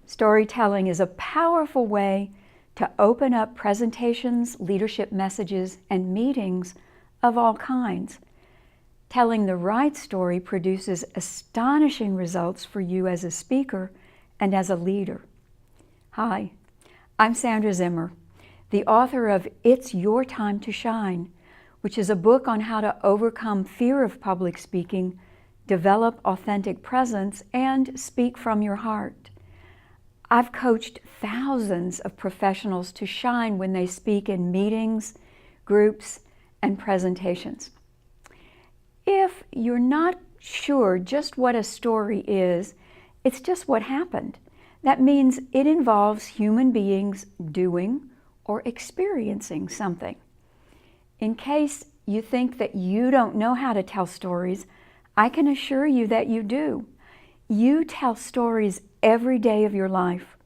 Storytelling is a powerful way to open up presentations, leadership messages, and meetings of all kinds. Telling the right story produces astonishing results for you as a speaker and as a leader. Hi, I'm Sandra Zimmer, the author of It's Your Time to Shine, which is a book on how to overcome fear of public speaking, develop authentic presence, and speak from your heart. I've coached thousands of professionals to shine when they speak in meetings, groups, and presentations. If you're not sure just what a story is, it's just what happened. That means it involves human beings doing or experiencing something. In case you think that you don't know how to tell stories, I can assure you that you do. You tell stories every day of your life.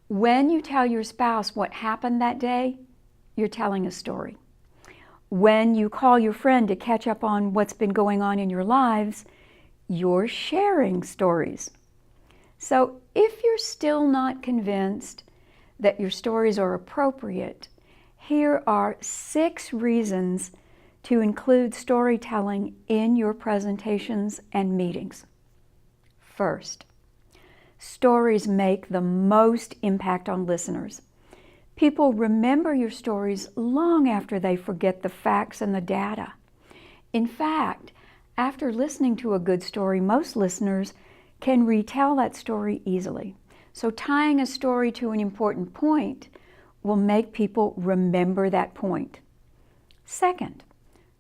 When you tell your spouse what happened that day, you're telling a story. When you call your friend to catch up on what's been going on in your lives, you're sharing stories. So if you're still not convinced that your stories are appropriate, here are 6 reasons to include storytelling in your presentations and meetings. First, stories make the most impact on listeners. People remember your stories long after they forget the facts and the data. In fact, after listening to a good story, most listeners can retell that story easily. So tying a story to an important point will make people remember that point. Second,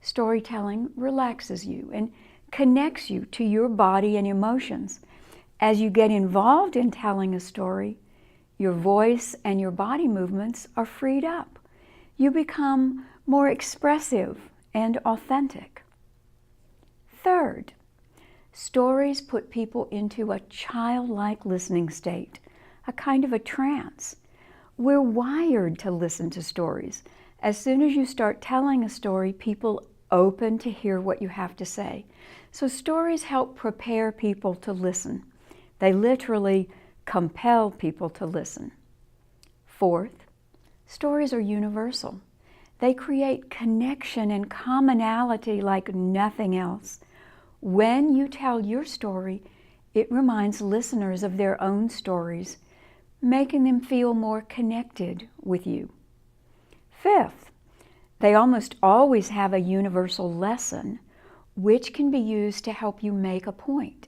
storytelling relaxes you and connects you to your body and emotions. As you get involved in telling a story, your voice and your body movements are freed up. You become more expressive and authentic. Third, stories put people into a childlike listening state, a kind of a trance. We're wired to listen to stories. As soon as you start telling a story, people open to hear what you have to say. So stories help prepare people to listen. They literally compel people to listen. Fourth, stories are universal. They create connection and commonality like nothing else. When you tell your story, it reminds listeners of their own stories, making them feel more connected with you. Fifth, they almost always have a universal lesson, which can be used to help you make a point.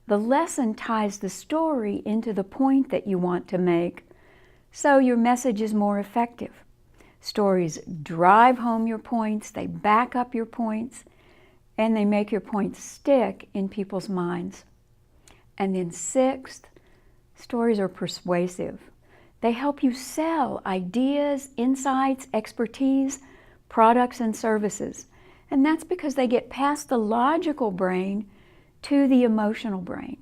The lesson ties the story into the point that you want to make, so your message is more effective. Stories drive home your points, they back up your points, and they make your points stick in people's minds. And then sixth, stories are persuasive. They help you sell ideas, insights, expertise, products, and services. And that's because they get past the logical brain to the emotional brain.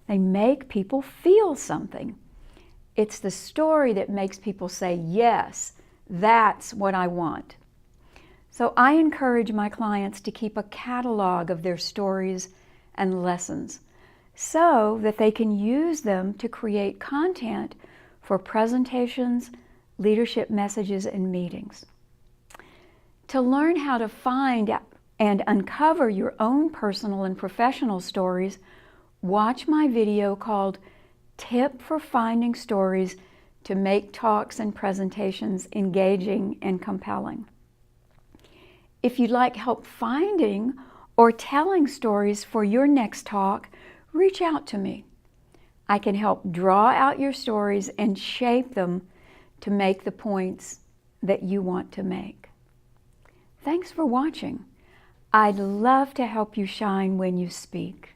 They make people feel something. It's the story that makes people say, yes, that's what I want. So I encourage my clients to keep a catalog of their stories and lessons so that they can use them to create content for presentations, leadership messages, and meetings. To learn how to find and uncover your own personal and professional stories, watch my video called Tip for Finding Stories to Make Talks and Presentations Engaging and Compelling. If you'd like help finding or telling stories for your next talk, reach out to me. I can help draw out your stories and shape them to make the points that you want to make. Thanks for watching. I'd love to help you shine when you speak.